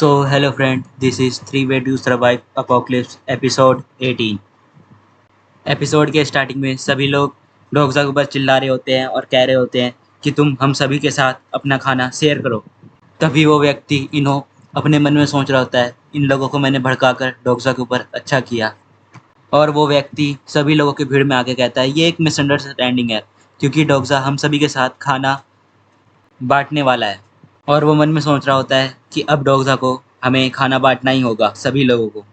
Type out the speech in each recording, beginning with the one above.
Hello friend, this is 3 Way to Survive Apocalypse episode 18। Episode के starting में सभी लोग डोगजा के ऊपर चिल्ला रहे होते हैं और कह रहे होते हैं कि तुम हम सभी के साथ अपना खाना शेयर करो। तभी वो व्यक्ति अपने मन में सोच रहा होता है, इन लोगों को मैंने भड़काकर डोगजा के ऊपर अच्छा किया। और वो व्यक्ति सभी लोगों की भीड़ में आके कहता है ये एक मिसअंडरस्टैंडिंग है, क्योंकि डोगजा हम सभी के साथ खाना बाँटने वाला है। और वो मन में सोच रहा होता है कि अब डोगजा को हमें खाना बाँटना ही होगा सभी लोगों को।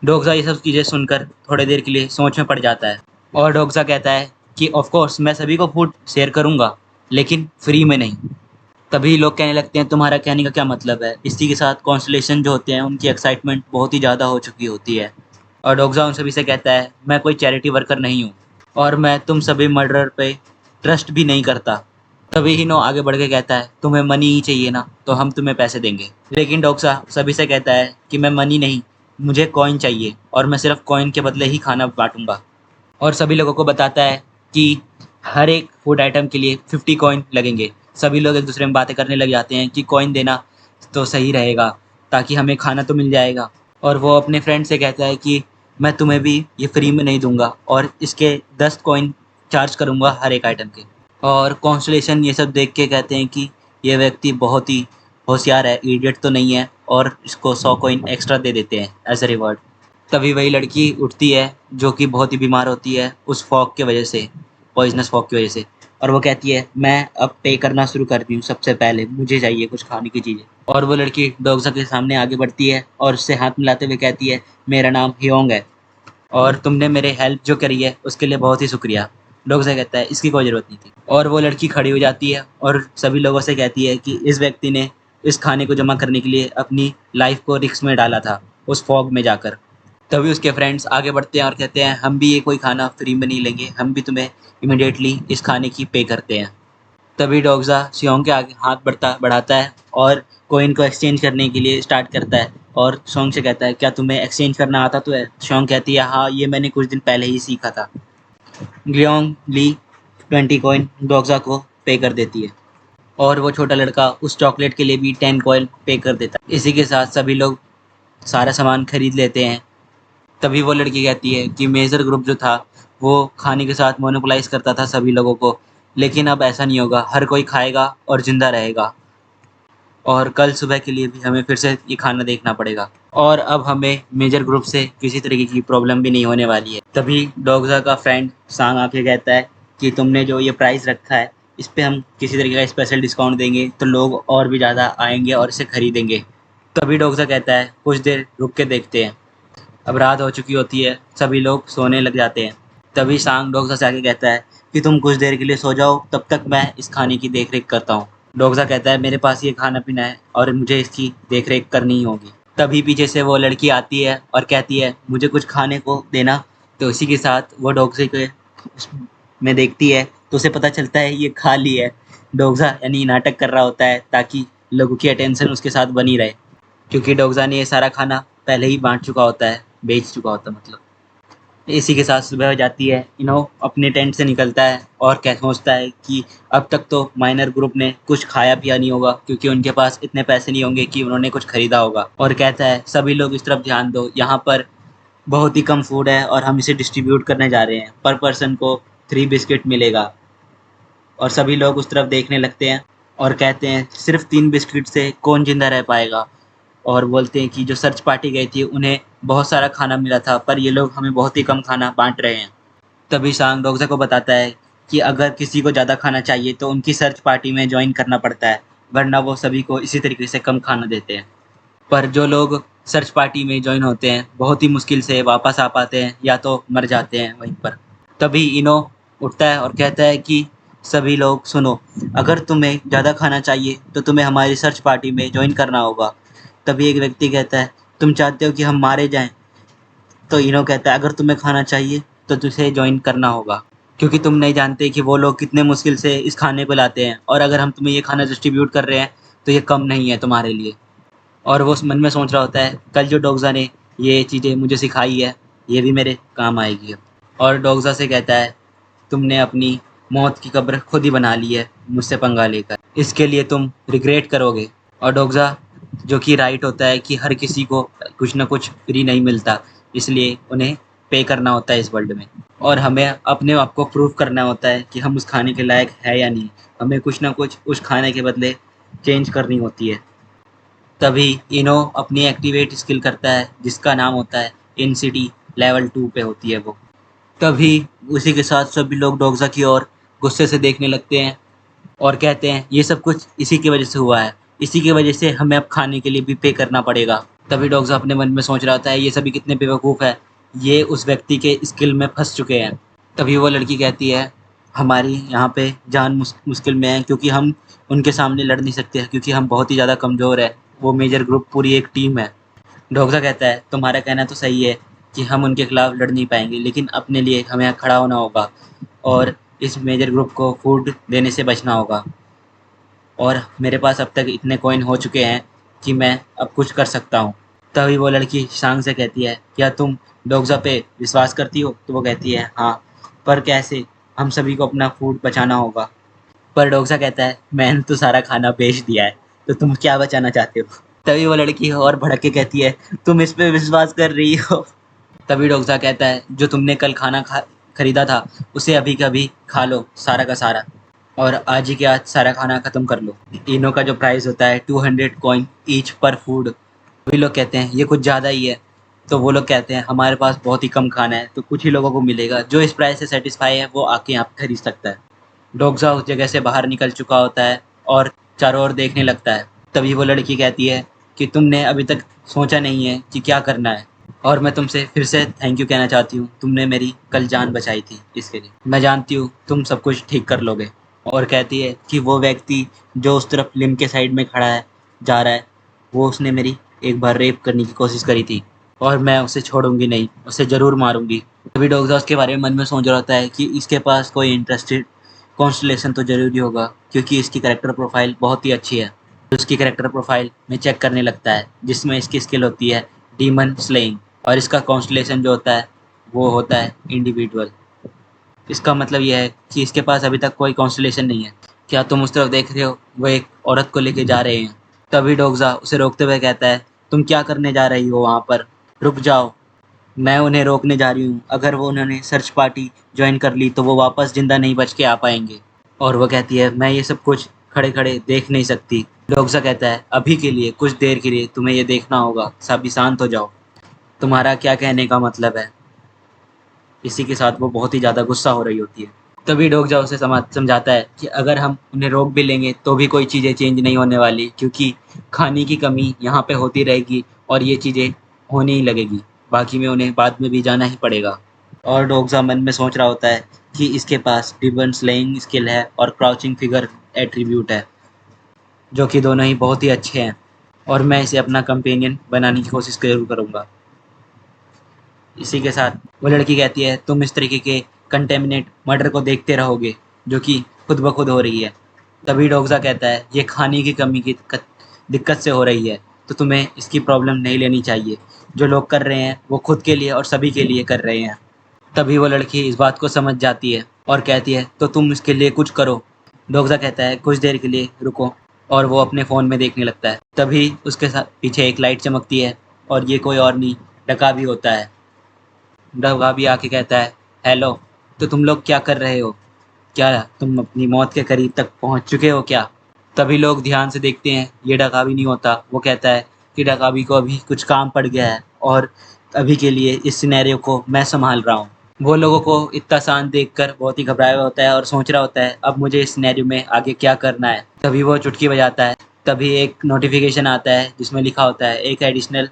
डोगजा ये सब चीज़ें सुनकर थोड़ी देर के लिए सोच में पड़ जाता है और डोगजा कहता है कि ऑफ कोर्स मैं सभी को फूड शेयर करूँगा, लेकिन फ्री में नहीं। तभी लोग कहने लगते हैं तुम्हारा कहने का क्या मतलब है। इसी के साथ कॉन्स्टलेशन जो होते हैं उनकी एक्साइटमेंट बहुत ही ज़्यादा हो चुकी होती है और डोगजा उन सभी से कहता है मैं कोई चैरिटी वर्कर नहीं हूँ और मैं तुम सभी मर्डरर पे ट्रस्ट भी नहीं करता। तभी हिनो आगे बढ़ के कहता है तुम्हें मनी ही चाहिए ना, तो हम तुम्हें पैसे देंगे। लेकिन डोगजा सभी से कहता है कि मैं मनी नहीं, मुझे कॉइन चाहिए और मैं सिर्फ कॉइन के बदले ही खाना बांटूंगा। और सभी लोगों को बताता है कि हर एक फूड आइटम के लिए 50 कॉइन लगेंगे। सभी लोग एक दूसरे में बातें करने लग जाते हैं कि कॉइन देना तो सही रहेगा ताकि हमें खाना तो मिल जाएगा। और वो अपने फ्रेंड से कहता है कि मैं तुम्हें भी ये फ्री में नहीं दूंगा और इसके 10 कॉइन चार्ज करूंगा हर एक आइटम के। और कॉन्स्टलेशन ये सब देख के कहते हैं कि ये व्यक्ति बहुत ही होशियार है, इडियट तो नहीं है, और इसको 100 कॉइन एक्स्ट्रा दे देते हैं एज अ रिवॉर्ड। तभी वही लड़की उठती है जो कि बहुत ही बीमार होती है उस फॉग की वजह से, पॉइजनस फॉग की वजह से। और वो कहती है मैं अब पे करना शुरू करती हूँ, सबसे पहले मुझे चाहिए कुछ खाने की चीज़ें। और वो लड़की डोगजा के सामने आगे बढ़ती है और उससे हाथ मिलाते हुए कहती है मेरा नाम हियोंग है और तुमने मेरे हेल्प जो करी है उसके लिए बहुत ही शुक्रिया। डोगजा कहता है इसकी कोई ज़रूरत नहीं थी। और वो लड़की खड़ी हो जाती है और सभी लोगों से कहती है कि इस व्यक्ति ने इस खाने को जमा करने के लिए अपनी लाइफ को रिस्क में डाला था उस फॉग में जाकर। तभी उसके फ्रेंड्स आगे बढ़ते हैं और कहते हैं हम भी ये कोई खाना फ्री में नहीं लेंगे, हम भी तुम्हें इमिडिएटली इस खाने की पे करते हैं। तभी डोगजा सियोंग के आगे हाथ बढ़ाता है और कॉइन को एक्सचेंज करने के लिए स्टार्ट करता है और सोंग से कहता है क्या तुम्हें एक्सचेंज करना आता तो है। सोंग कहती है हाँ, ये मैंने कुछ दिन पहले ही सीखा था। ग्लियोंग ली 20 कॉइन डोगजा को पे कर देती है और वो छोटा लड़का उस चॉकलेट के लिए भी 10 कॉइन पे कर देता है। इसी के साथ सभी लोग सारा सामान खरीद लेते हैं। तभी वो लड़की कहती है कि मेजर ग्रुप जो था वो खाने के साथ मोनोपोलाइज करता था सभी लोगों को, लेकिन अब ऐसा नहीं होगा, हर कोई खाएगा और जिंदा रहेगा और कल सुबह के लिए भी हमें फिर से ये खाना देखना पड़ेगा और अब हमें मेजर ग्रुप से किसी तरीके की प्रॉब्लम भी नहीं होने वाली है। तभी डोगजा का फ्रेंड सांग आके कहता है कि तुमने जो ये प्राइस रखा है इस पे हम किसी तरीके का स्पेशल डिस्काउंट देंगे तो लोग और भी ज़्यादा आएंगे और इसे खरीदेंगे। तभी डोगजा कहता है कुछ देर रुक के देखते हैं। अब रात हो चुकी होती है, सभी लोग सोने लग जाते हैं। तभी सांग डोगजा से आके कहता है कि तुम कुछ देर के लिए सो जाओ, तब तक मैं इस खाने की देख रेख करता हूँ। डोगजा कहता है मेरे पास ये खाना पीना है और मुझे इसकी देख रेख करनी ही होगी। तभी पीछे से वो लड़की आती है और कहती है मुझे कुछ खाने को देना। तो इसी के साथ वो डोगजे के में देखती है तो उसे पता चलता है ये खाली है। डोगजा यानी नाटक कर रहा होता है ताकि लोगों की अटेंशन उसके साथ बनी रहे, क्योंकि डोगजा ने ये सारा खाना पहले ही बांट चुका होता है, बेच चुका होता है मतलब। इसी के साथ सुबह हो जाती है, अपने टेंट से निकलता है और क्या सोचता है कि अब तक तो माइनर ग्रुप ने कुछ खाया पिया नहीं होगा, क्योंकि उनके पास इतने पैसे नहीं होंगे कि उन्होंने कुछ खरीदा होगा। और कहता है सभी लोग इस तरफ ध्यान दो, यहाँ पर बहुत ही कम फूड है और हम इसे डिस्ट्रीब्यूट करने जा रहे हैं, पर पर्सन को 3 बिस्किट मिलेगा। और सभी लोग उस तरफ देखने लगते हैं और कहते हैं सिर्फ 3 बिस्किट से कौन जिंदा रह पाएगा। और बोलते हैं कि जो सर्च पार्टी गई थी उन्हें बहुत सारा खाना मिला था, पर ये लोग हमें बहुत ही कम खाना बांट रहे हैं। तभी सांग डोगजा को बताता है कि अगर किसी को ज़्यादा खाना चाहिए तो उनकी सर्च पार्टी में ज्वाइन करना पड़ता है, वरना वो सभी को इसी तरीके से कम खाना देते हैं। पर जो लोग सर्च पार्टी में ज्वाइन होते हैं बहुत ही मुश्किल से वापस आ पाते हैं या तो मर जाते हैं वहीं पर। तभी इनो उठता है और कहता है कि सभी लोग सुनो, अगर तुम्हें ज़्यादा खाना चाहिए तो तुम्हें हमारी सर्च पार्टी में ज्वाइन करना होगा। तभी एक व्यक्ति कहता है तुम चाहते हो कि हम मारे जाएं? तो इनो कहता है अगर तुम्हें खाना चाहिए तो तुझे ज्वाइन करना होगा, क्योंकि तुम नहीं जानते कि वो लोग कितने मुश्किल से इस खाने को लाते हैं, और अगर हम तुम्हें ये खाना डिस्ट्रीब्यूट कर रहे हैं तो ये कम नहीं है तुम्हारे लिए। और वो मन में सोच रहा होता है कल जो डोगजा ने ये चीज़ें मुझे सिखाई है ये भी मेरे काम आएगी। और डोगजा से कहता है तुमने अपनी मौत की कब्र खुद ही बना ली है मुझसे पंगा लेकर, इसके लिए तुम रिग्रेट करोगे। और डोगजा जो कि राइट होता है कि हर किसी को कुछ ना कुछ फ्री नहीं मिलता, इसलिए उन्हें पे करना होता है इस वर्ल्ड में। और हमें अपने आप को प्रूव करना होता है कि हम उस खाने के लायक है या नहीं। हमें कुछ ना कुछ उस खाने के बदले चेंज करनी होती है। तभी इनो अपनी एक्टिवेट स्किल करता है जिसका नाम होता है इन सिटी लेवल 2 पे होती है वो। तभी उसी के साथ सभी लोग डोगजा की ओर गुस्से से देखने लगते हैं और कहते हैं ये सब कुछ इसी की वजह से हुआ है, इसी की वजह से हमें अब खाने के लिए भी पे करना पड़ेगा। तभी डोगजा अपने मन में सोच रहा होता है ये सभी कितने बेवकूफ़ है, ये उस व्यक्ति के स्किल में फंस चुके हैं। तभी वो लड़की कहती है हमारी यहाँ पे जान मुश्किल में है, क्योंकि हम उनके सामने लड़ नहीं सकते क्योंकि हम बहुत ही ज़्यादा कमज़ोर है। वो मेजर ग्रुप पूरी एक टीम है। डोगजा कहता है तुम्हारा कहना तो सही है कि हम उनके खिलाफ लड़ नहीं पाएंगे, लेकिन अपने लिए हमें यहाँ खड़ा होना होगा और इस मेजर ग्रुप को फूड देने से बचना होगा। और मेरे पास अब तक इतने कॉइन हो चुके हैं कि मैं अब कुछ कर सकता हूँ। तभी वो लड़की शांग से कहती है क्या तुम डोगजा पे विश्वास करती हो? तो वो कहती है हाँ, पर कैसे? हम सभी को अपना फूड बचाना होगा। पर डोगजा कहता है मैंने तो सारा खाना बेच दिया है, तो तुम क्या बचाना चाहते हो? तभी वो लड़की और भड़क के कहती है तुम इस पे विश्वास कर रही हो? तभी डोगजा कहता है जो तुमने कल खाना खरीदा था उसे अभी का अभी खा लो सारा का सारा, और आज ही के आज सारा खाना खत्म कर लो। तीनों का जो प्राइस होता है 200 कॉइन ईच पर फूड। सभी लोग कहते हैं ये कुछ ज़्यादा ही है। तो वो लोग कहते हैं हमारे पास बहुत ही कम खाना है, तो कुछ ही लोगों को मिलेगा, जो इस प्राइस से सेटिस्फाई है वो आके यहाँ पे खरीद सकता है। डोगजा उस जगह से बाहर निकल चुका होता है और चारों ओर देखने लगता है। तभी वो लड़की कहती है कि तुमने अभी तक सोचा नहीं है कि क्या करना है, और मैं तुमसे फिर से थैंक यू कहना चाहती हूँ, तुमने मेरी कल जान बचाई थी, इसके लिए मैं जानती हूँ तुम सब कुछ ठीक कर लोगे। और कहती है कि वो व्यक्ति जो उस तरफ लिम के साइड में खड़ा है जा रहा है, वो उसने मेरी एक बार रेप करने की कोशिश करी थी और मैं उसे छोड़ूंगी नहीं, उसे ज़रूर मारूंगी। तभी डोगजा उसके बारे में मन में सोच रहा होता है कि इसके पास कोई इंटरेस्टेड कॉन्स्टलेशन तो ज़रूरी होगा, क्योंकि इसकी कैरेक्टर प्रोफाइल बहुत ही अच्छी है। उसकी कैरेक्टर प्रोफाइल में चेक करने लगता है जिसमें इसकी स्किल होती है डीमन स्लेइंग, और इसका कॉन्स्टलेशन जो होता है वो होता है इंडिविजुअल। इसका मतलब यह है कि इसके पास अभी तक कोई कॉन्स्टलेशन नहीं है। क्या तुम उस तरफ देख रहे हो? वो एक औरत को लेके जा रहे हैं। तभी डोगजा उसे रोकते हुए कहता है तुम क्या करने जा रही हो वहाँ पर? रुक जाओ, मैं उन्हें रोकने जा रही हूँ। अगर वो उन्होंने सर्च पार्टी ज्वाइन कर ली तो वो वापस जिंदा नहीं बच के आ पाएंगे। और वो कहती है मैं ये सब कुछ खड़े खड़े देख नहीं सकती। डोगजा कहता है अभी के लिए, कुछ देर के लिए तुम्हें ये देखना होगा, सभी शांत हो जाओ। तुम्हारा क्या कहने का मतलब है? इसी के साथ वो बहुत ही ज़्यादा गुस्सा हो रही होती है। तभी डोगजा उसे समझाता है कि अगर हम उन्हें रोक भी लेंगे तो भी कोई चीज़ें चेंज नहीं होने वाली, क्योंकि खाने की कमी यहाँ पे होती रहेगी और ये चीज़ें होने ही लगेगी। बाकी में उन्हें बाद में भी जाना ही पड़ेगा। और डोगजा मन में सोच रहा होता है कि इसके पास डिबन स्लेइंग स्किल है और क्राउचिंग फिगर एट्रीब्यूट है, जो कि दोनों ही बहुत ही अच्छे हैं, और मैं इसे अपना कंपेनियन बनाने की कोशिश जरूर करूँगा। इसी के साथ वो लड़की कहती है तुम इस तरीके के कंटेमिनेट मर्डर को देखते रहोगे जो कि खुद ब खुद हो रही है। तभी डोगजा कहता है ये खाने की कमी की दिक्कत से हो रही है, तो तुम्हें इसकी प्रॉब्लम नहीं लेनी चाहिए। जो लोग कर रहे हैं वो खुद के लिए और सभी के लिए कर रहे हैं। तभी वो लड़की इस बात को समझ जाती है और कहती है तो तुम इसके लिए कुछ करो। डोगजा कहता है कुछ देर के लिए रुको, और वो अपने फ़ोन में देखने लगता है। तभी उसके साथ पीछे एक लाइट चमकती है और ये कोई और नहीं, डका भी होता है। डगा भी आके कहता है हेलो, तो तुम लोग क्या कर रहे हो? क्या तुम अपनी मौत के करीब तक पहुंच चुके हो क्या? तभी लोग ध्यान से देखते हैं, ये डकावी नहीं होता। वो कहता है कि डकावी को अभी कुछ काम पड़ गया है और अभी के लिए इस सिनेरियो को मैं संभाल रहा हूँ। वो लोगों को इतना शांत देखकर बहुत ही घबराया हुआ होता है और सोच रहा होता है अब मुझे इस सिनेरियो में आगे क्या करना है। तभी वो चुटकी बजाता है। तभी एक नोटिफिकेशन आता है जिसमें लिखा होता है एक एडिशनल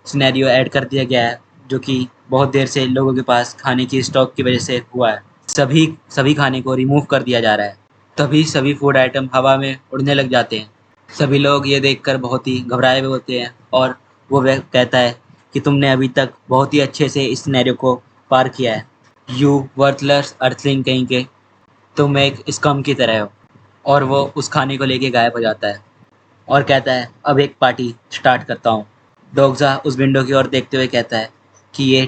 सिनेरियो ऐड कर दिया गया है, जो कि बहुत देर से लोगों के पास खाने की स्टॉक की वजह से हुआ है। सभी सभी खाने को रिमूव कर दिया जा रहा है। तभी सभी फूड आइटम हवा में उड़ने लग जाते हैं। सभी लोग ये देखकर बहुत ही घबराए हुए होते हैं और वो वह कहता है कि तुमने अभी तक बहुत ही अच्छे से इस सिनेरियो को पार किया है। यू वर्थलेस अर्थलिंग कहीं के, तुम एक स्कम की तरह हो। और वो उस खाने को लेके गायब हो जाता है और कहता है अब एक पार्टी स्टार्ट करता हूँ। डोगजा उस विंडो की ओर देखते हुए कहता है कि ये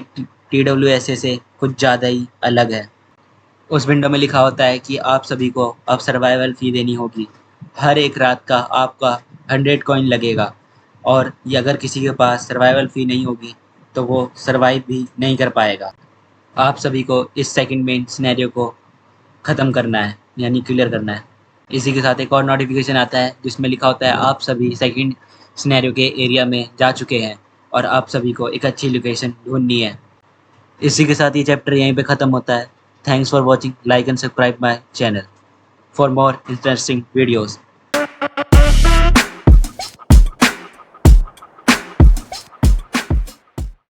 TWSA से कुछ ज़्यादा ही अलग है। उस विंडो में लिखा होता है कि आप सभी को अब सर्वाइवल फ़ी देनी होगी। हर एक रात का आपका 100 कॉइन लगेगा। और ये अगर किसी के पास सर्वाइवल फी नहीं होगी तो वो सर्वाइव भी नहीं कर पाएगा। आप सभी को इस सेकंड मेन सिनेरियो को ख़त्म करना है, यानी क्लियर करना है। इसी के साथ एक और नोटिफिकेशन आता है जिसमें लिखा होता है आप सभी सेकंड सिनेरियो के एरिया में जा चुके हैं और आप सभी को एक अच्छी लोकेशन ढूंढनी है। इसी के साथ ये चैप्टर यहीं पे ख़त्म होता है। Thanks for watching, like and subscribe my channel for more interesting videos.